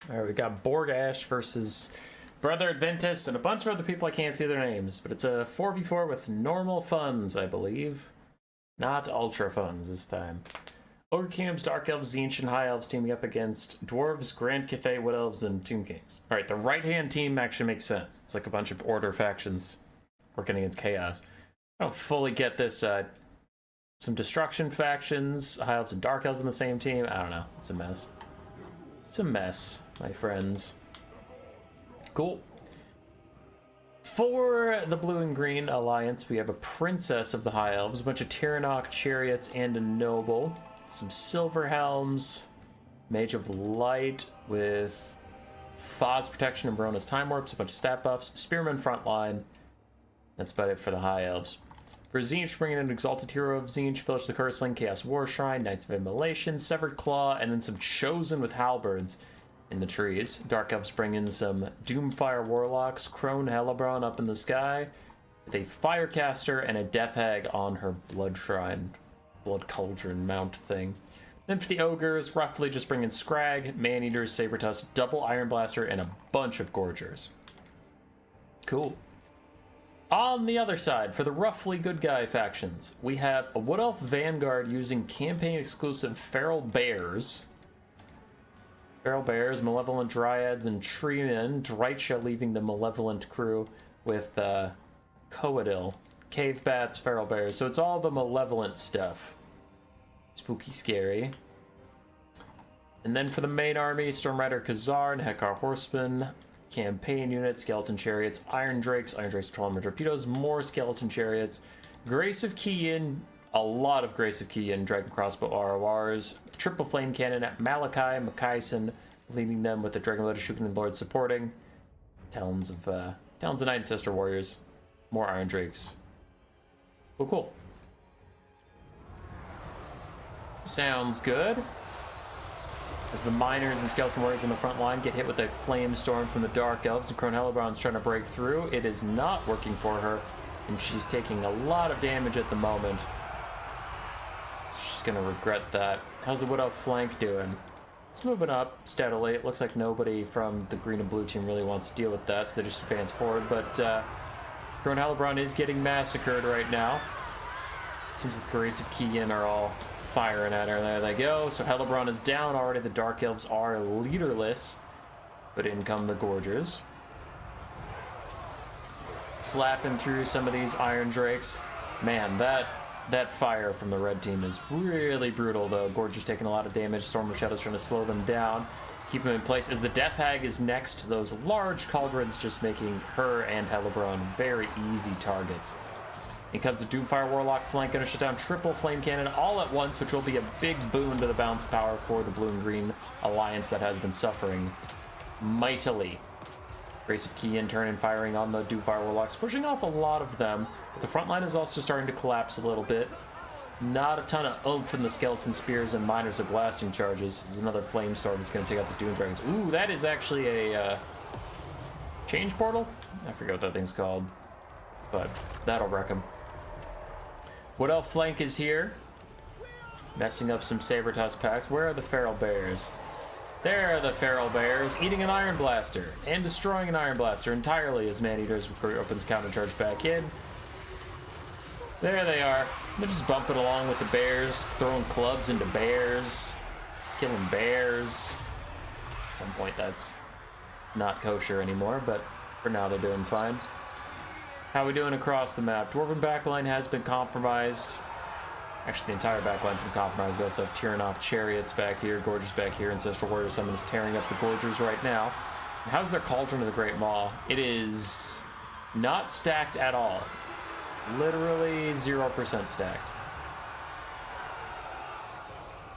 All right, we got Borgash versus Brother Adventus and a bunch of other people I can't see their names, but it's a 4v4 with normal funds, I believe. Not ultra funds this time. Ogre Kingdoms, Dark Elves, Tzeentch, and High Elves teaming up against Dwarves, Grand Cathay, Wood Elves, and Tomb Kings. Alright, the right-hand team actually makes sense. It's like a bunch of Order factions working against Chaos. I don't fully get this, some Destruction factions, High Elves and Dark Elves in the same team. I don't know. It's a mess. It's a mess, my friends. Cool. For the Blue and Green Alliance, we have a Princess of the High Elves, a bunch of Tyrannok chariots, and a Noble. Some Silver Helms, Mage of Light with Foz Protection and Barona's Time Warps, a bunch of stat buffs, Spearman Frontline. That's about it for the High Elves. For Tzeentch, bringing in Exalted Hero of Tzeentch, Village of the Curseling, Chaos War Shrine, Knights of Immolation, Severed Claw, and then some Chosen with Halberds in the trees. Dark Elves bring in some Doomfire Warlocks, Crone Hellebron up in the sky, with a Firecaster and a Death Hag on her Blood Shrine, Blood Cauldron mount thing. Then for the Ogres, roughly just bring in Scrag, Maneaters, Sabertusk, Double Iron Blaster, and a bunch of Gorgers. Cool. On the other side, for the roughly good guy factions, we have a Wood Elf Vanguard using campaign-exclusive Feral Bears. Feral Bears, Malevolent Dryads, and Treemen. Drycha leaving the Malevolent crew with Coadil. Cave Bats, Feral Bears. So it's all the Malevolent stuff. Spooky scary. And then for the main army, Stormrider Khazar and Hekar Horsemen. Campaign unit, Skeleton Chariots, Iron Drakes Patrol Torpedoes, more Skeleton Chariots, Grace of Kiyin, a lot of Grace of Kiyin, Dragon Crossbow RORs, Triple Flame Cannon at Malachi, Makaisen, leading them with the Dragon Blooded Shukin and Lord supporting, Talons of Night Ancestor Warriors, more Iron Drakes. Cool. Sounds good. As the Miners and Skeleton Warriors in the front line get hit with a Flame Storm from the Dark Elves, and Crone Hellebron's trying to break through. It is not working for her, and she's taking a lot of damage at the moment. She's gonna regret that. How's the Wood Elf flank doing? It's moving up steadily. It looks like nobody from the green and blue team really wants to deal with that, so they just advance forward, but Crone Hellebron is getting massacred right now. Seems like the Grace of Kiyin are all firing at her. There they go. So Hellebron is down already. The Dark Elves are leaderless, but in come the Gorgers. Slapping through some of these Iron Drakes. Man, that fire from the red team is really brutal, though. Gorgers taking a lot of damage. Storm of Shadows trying to slow them down, keep them in place. As the Death Hag is next to those large cauldrons, just making her and Hellebron very easy targets. In comes the Doomfire Warlock flank, gonna shut down Triple Flame Cannon all at once, which will be a big boon to the bounce power for the Blue and Green Alliance that has been suffering mightily. Grace of Kiyin turning firing on the Doomfire Warlocks, pushing off a lot of them, but the front line is also starting to collapse a little bit. Not a ton of oomph in the Skeleton Spears, and Miners are blasting charges. There's another Flame Storm that's gonna take out the Doom Dragons. Ooh, that is actually a Change Portal? I forget what that thing's called, but that'll wreck him. Wood Elf flank is here, messing up some Sabertusk packs. Where are the Feral Bears? There are the Feral Bears, eating an Iron Blaster and destroying an Iron Blaster entirely as Maneaters opens countercharge back in. There they are. They're just bumping along with the bears, throwing clubs into bears, killing bears. At some point that's not kosher anymore, but for now they're doing fine. How are we doing across the map? Dwarven backline has been compromised. Actually, the entire backline's been compromised. We also have Tyrannok Chariots back here, Gorgers back here, Ancestral Warrior Summon is tearing up the Gorgers right now. And how's their Cauldron of the Great Maw? It is not stacked at all. Literally 0% stacked.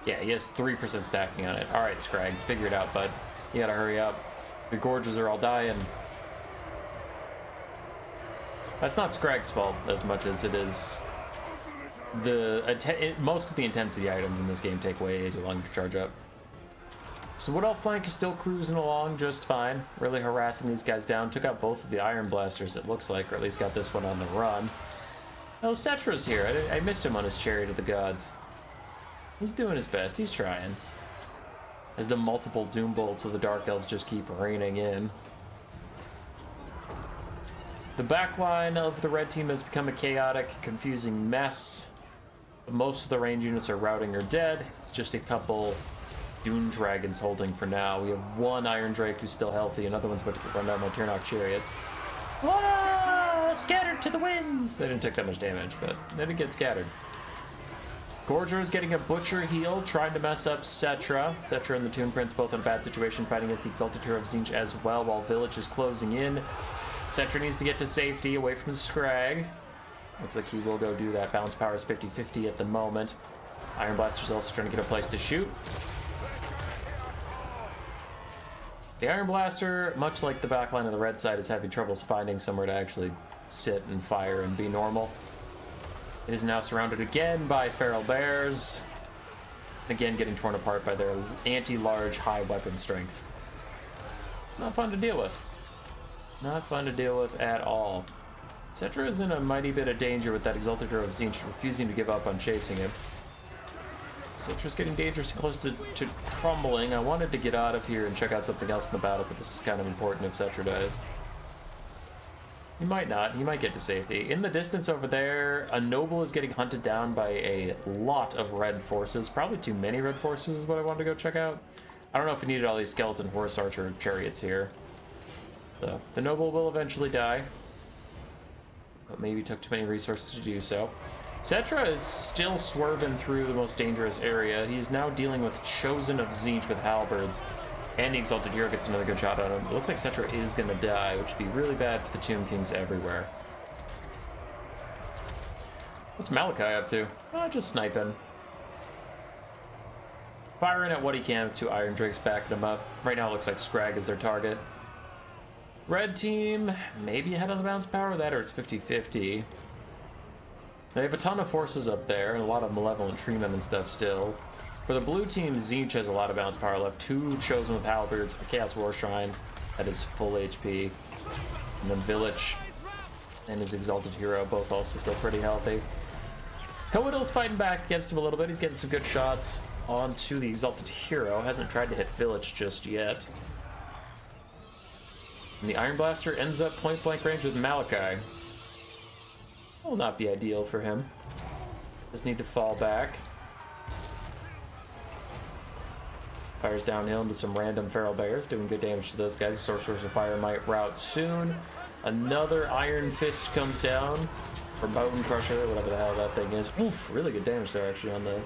Yeah, he has 3% stacking on it. Alright, Scrag, figure it out, bud. You gotta hurry up. The Gorgers are all dying. That's not Scrag's fault as much as it is most of the intensity items in this game take way too long to charge up. So Wood Elf flank is still cruising along just fine, really harassing these guys down. Took out both of the Iron Blasters, it looks like, or at least got this one on the run. Oh, Cetra's here. I missed him on his Chariot of the Gods. He's doing his best. He's trying. as the multiple Doom Bolts of the Dark Elves just keep raining in. The backline of the red team has become a chaotic, confusing mess. Most of the range units are routing or dead. It's just a couple Dune Dragons holding for now. We have one Iron Drake who's still healthy. Another one's about to get run down by Turnok Chariots. Whoa! Scattered to the winds! They didn't take that much damage, but they did get scattered. Gorger is getting a Butcher heal, trying to mess up Cetra. Cetra and the Toon Prince both in a bad situation, fighting against the Exalted Hero of Tzeentch as well, while Village is closing in. Cetra needs to get to safety, away from Scrag. Looks like he will go do that. Balance power is 50-50 at the moment. Iron Blaster's also trying to get a place to shoot. The Iron Blaster, much like the backline of the red side, is having troubles finding somewhere to actually sit and fire and be normal. It is now surrounded again by Feral Bears. Again, getting torn apart by their anti-large high weapon strength. It's not fun to deal with. Not fun to deal with at all. Cetra is in a mighty bit of danger with that Exalted Hero of Tzeentch refusing to give up on chasing him. Cetra's getting dangerously close to crumbling. I wanted to get out of here and check out something else in the battle, but this is kind of important if Cetra dies. He might not. He might get to safety. In the distance over there, a noble is getting hunted down by a lot of red forces. Probably too many red forces is what I wanted to go check out. I don't know if we needed all these skeleton horse archer chariots here. So, the noble will eventually die. But maybe took too many resources to do so. Cetra is still swerving through the most dangerous area. He's now dealing with Chosen of Tzeentch with halberds. And the Exalted Hero gets another good shot on him. It looks like Cetra is going to die, which would be really bad for the Tomb Kings everywhere. What's Malachi up to? Oh, just sniping. Firing at what he can with two Iron Drakes backing him up. Right now it looks like Scrag is their target. Red team, maybe ahead on the bounce power, that or it's 50-50. They have a ton of forces up there and a lot of Malevolent Treemen and stuff still. For the blue team, Tzeentch has a lot of bounce power left. Two Chosen with halberds, a Chaos War Shrine that is full HP. And then Village and his Exalted Hero, both also still pretty healthy. Coadil's fighting back against him a little bit. He's getting some good shots onto the Exalted Hero. Hasn't tried to hit Village just yet. And the Iron Blaster ends up point blank range with Malachi. Will not be ideal for him. Just need to fall back. Fires downhill into some random Feral Bears, doing good damage to those guys. Sorcerers of Fire might rout soon. Another Iron Fist comes down. Or Bone Crusher, whatever the hell that thing is. Oof, really good damage there actually on the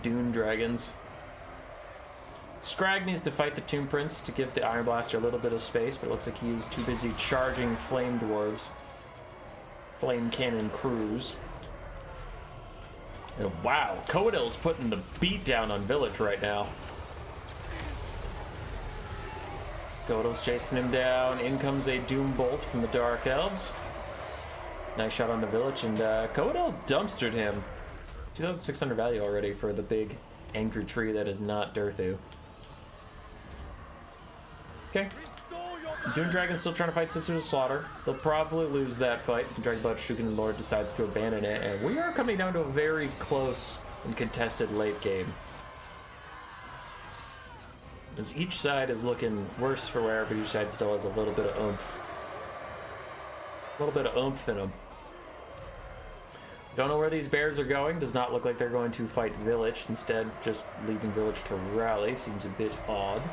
Dune Dragons. Scrag needs to fight the Tomb Prince to give the Iron Blaster a little bit of space, but it looks like he's too busy charging Flame Dwarves. Flame Cannon Crews. And wow, Coadil's putting the beat down on Village right now. Coadil's chasing him down. In comes a Doom Bolt from the Dark Elves. Nice shot on the Village, and Coadil dumpstered him. 2,600 value already for the big angry tree that is not Durthu. Okay. Dune Dragon's still trying to fight Sisters of Slaughter. They'll probably lose that fight. Dragonblood Shukin Lord decides to abandon it, and we are coming down to a very close and contested late game. As each side is looking worse for wear, but each side still has a little bit of oomph. A little bit of oomph in them. Don't know where these bears are going. Does not look like they're going to fight Village. Instead, just leaving Village to rally. Seems a bit odd.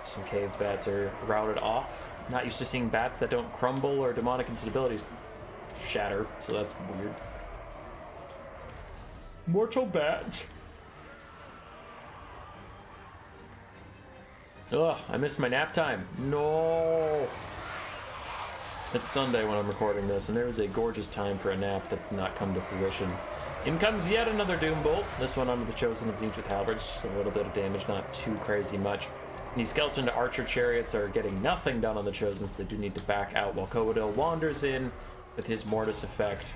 Some cave bats are routed off. Not used to seeing bats that don't crumble or demonic instabilities shatter, so that's weird. Mortal bat. Ugh, I missed my nap time. No. It's Sunday when I'm recording this, and there was a gorgeous time for a nap that did not come to fruition. In comes yet another Doom Bolt. This one onto the Chosen of Tzeentch with halberds. Just a little bit of damage, not too crazy much. These skeleton to archer chariots are getting nothing done on the Chosen, so they do need to back out while Coadil wanders in with his Mortis effect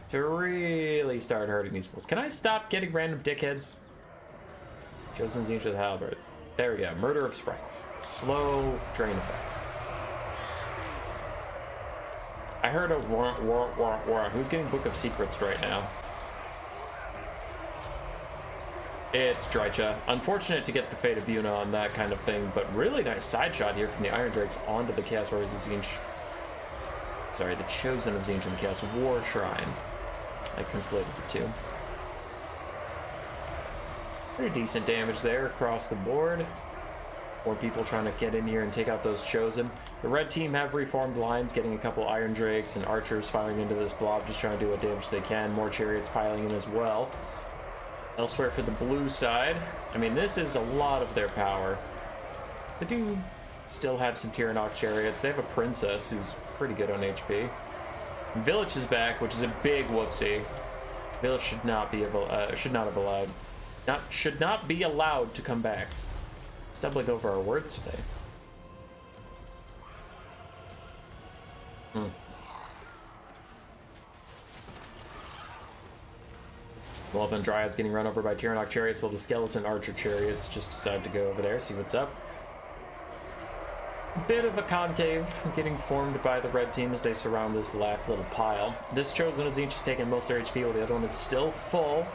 to really start hurting these fools. Can I stop getting random dickheads? Chosen Tzeentch with halberds. There we go. Murder of sprites. Slow drain effect. I heard a warrant. Who's getting Book of Secrets right now? It's Drycha. Unfortunate to get the Fate of Buna on that kind of thing, but really nice side shot here from the Iron Drakes onto the Chaos Warriors of Tzeentch. Sorry, the Chosen of Tzeentch and the Chaos War Shrine. I conflated the two. Pretty decent damage there across the board. More people trying to get in here and take out those Chosen. The red team have reformed lines, getting a couple Iron Drakes and Archers firing into this blob, just trying to do what damage they can. More Chariots piling in as well. Elsewhere for the blue side, I mean, this is a lot of their power. They do still have some Tyrannok Chariots. They have a Princess who's pretty good on HP. Village is back, which is a big whoopsie. Village should not be should not be allowed to come back. Stumbling over our words today. Malevolent Dryads getting run over by Tyrannok Chariots, while the Skeleton Archer Chariots just decide to go over there, see what's up. Bit of a concave getting formed by the red team as they surround this last little pile. This Chosen of Tzeentch is taking most of their HP, while the other one is still full.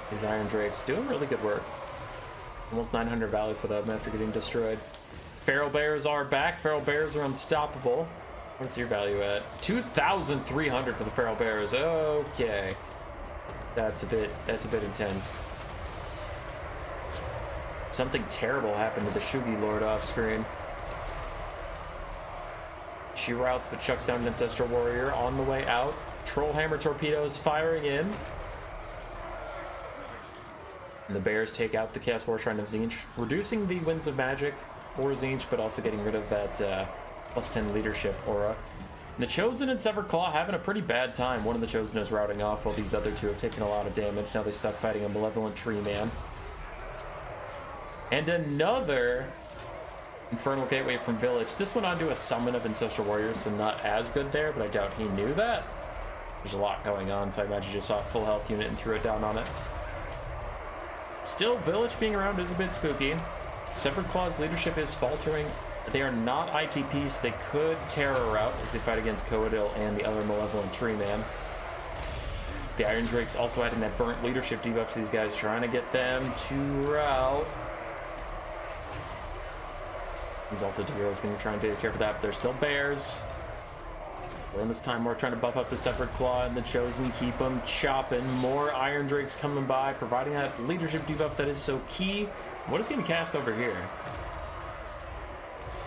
These Iron Drakes doing really good work. Almost 900 value for them after getting destroyed. Feral Bears are back. Feral Bears are unstoppable. What's your value at? 2,300 for the Feral Bears. Okay. That's a bit intense. Something terrible happened to the Shugi Lord off screen. She routes but chucks down an Ancestral Warrior on the way out. Trollhammer torpedoes firing in. And the Bears take out the Chaos War Shrine of Tzeentch, reducing the Winds of Magic for Tzeentch, but also getting rid of that +10 leadership aura. The Chosen and Severed Claw having a pretty bad time. One of the Chosen is routing off while these other two have taken a lot of damage. Now they're stuck fighting a Malevolent Tree Man. And another Infernal Gateway from Village. This went onto a summon of Ancestral Warriors, so not as good there, but I doubt he knew that. There's a lot going on, so I imagine you just saw a full health unit and threw it down on it. Still, Village being around is a bit spooky. Severed Claw's leadership is faltering. They are not ITP, so they could Terror Route as they fight against Coadil and the other Malevolent Tree Man. The Iron Drakes also adding that burnt leadership debuff to these guys, trying to get them to route. Exalted Hero is going to try and take care of that, but they're still Bears. Around this time, we're trying to buff up the Severed Claw and the Chosen, keep them chopping. More Iron Drakes coming by, providing that leadership debuff that is so key. What is getting cast over here?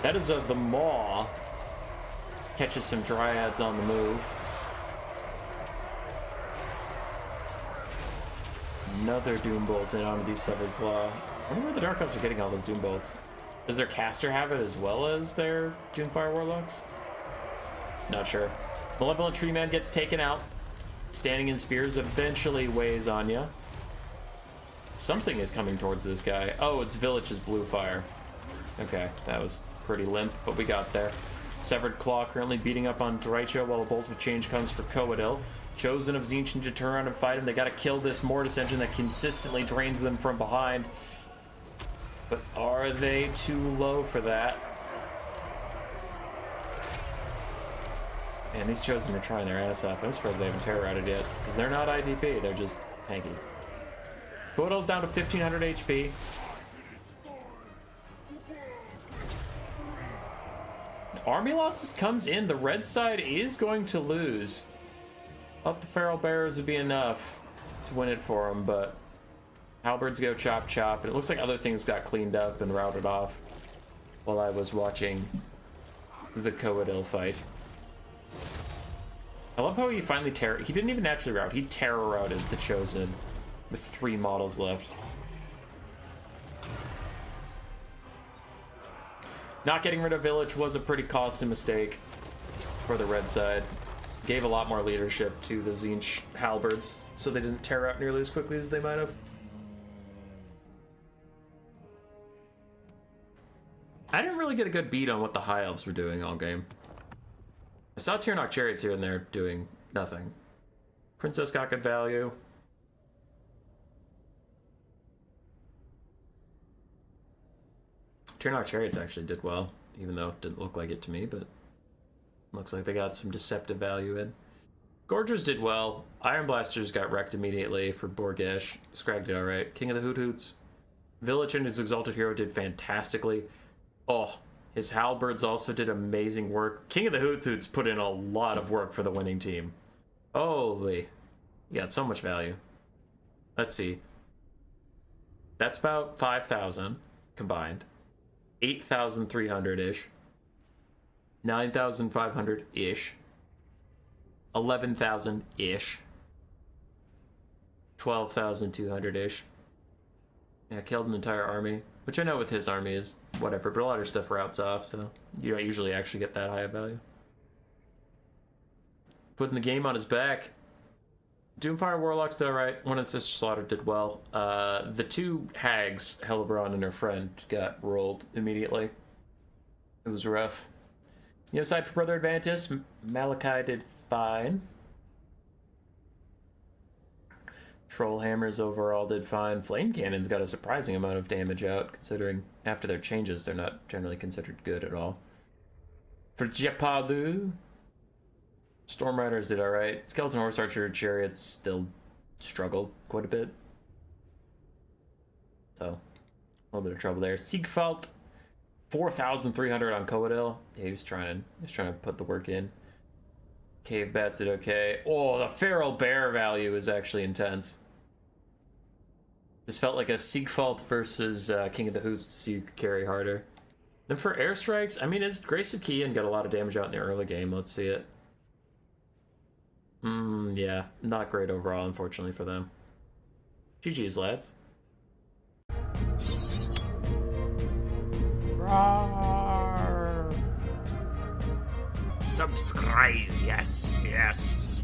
That is the Maw. Catches some Dryads on the move. Another Doom Bolt in onto these Severed Claw. I wonder where the Dark Elves are getting all those Doom Bolts. Does their caster have it as well as their Doomfire Warlocks? Not sure. Malevolent Tree Man gets taken out. Standing in Spears eventually weighs on ya. Something is coming towards this guy. Oh, it's Village's Blue Fire. Okay, that was pretty limp, but we got there. Severed Claw currently beating up on Drycha while a Bolt of Change comes for Coadil. Chosen of Tzeentch need to turn around and fight him. They gotta kill this Mortis engine that consistently drains them from behind. But are they too low for that? Man, these Chosen are trying their ass off. I'm surprised they haven't Terror Routed yet, because they're not ITP, they're just tanky. Coadil's down to 1,500 HP. Army losses comes in. The red side is going to lose. Up the Feral Bears would be enough to win it for them, but Halberds go chop chop, and it looks like other things got cleaned up and routed off while I was watching the Coadil fight. I love how he finally he didn't even naturally route, he Terror Routed the Chosen with 3 models left. Not getting rid of Village was a pretty costly mistake for the red side. Gave a lot more leadership to the Tzeentch Halberds, so they didn't tear out nearly as quickly as they might have. I didn't really get a good beat on what the High Elves were doing all game. I saw Tyrannok Chariots here and there doing nothing. Princess got good value. Tyrannok Chariots actually did well, even though it didn't look like it to me, but looks like they got some deceptive value in. Gorgers did well. Iron Blasters got wrecked immediately for Borgesh. Scrag did alright. King of the Hoot Hoots. Village and his Exalted Hero did fantastically. Oh, his Halberds also did amazing work. King of the Hoot Hoots put in a lot of work for the winning team. Holy. He got so much value. Let's see. That's about 5,000 combined. 8,300-ish. 9,500-ish. 11,000-ish. 12,200-ish. Yeah, killed an entire army. Which I know with his army is whatever, but a lot of stuff routes off, so you don't usually actually get that high a value. Putting the game on his back. Doomfire Warlocks did alright. One of the Sister Slaughter did well. The two hags, Hellebron and her friend, got rolled immediately. It was rough. You know, aside from Brother Advantis, Malachi did fine. Troll Hammers overall did fine. Flame Cannons got a surprising amount of damage out, considering after their changes, they're not generally considered good at all. For Jepalu, Storm Riders did alright. Skeleton Horse Archer Chariots still struggled quite a bit. So, a little bit of trouble there. Siegfalt, 4,300 on Coadil. Yeah, he was trying to put the work in. Cave Bats did okay. Oh, the Feral Bear value is actually intense. This felt like a Siegfalt versus King of the Hoots to see who could carry harder. Then for airstrikes, I mean, his Grace of Kian got a lot of damage out in the early game. Let's see it. Yeah, not great overall, unfortunately, for them. GG's, lads. Roar. Subscribe, yes, yes.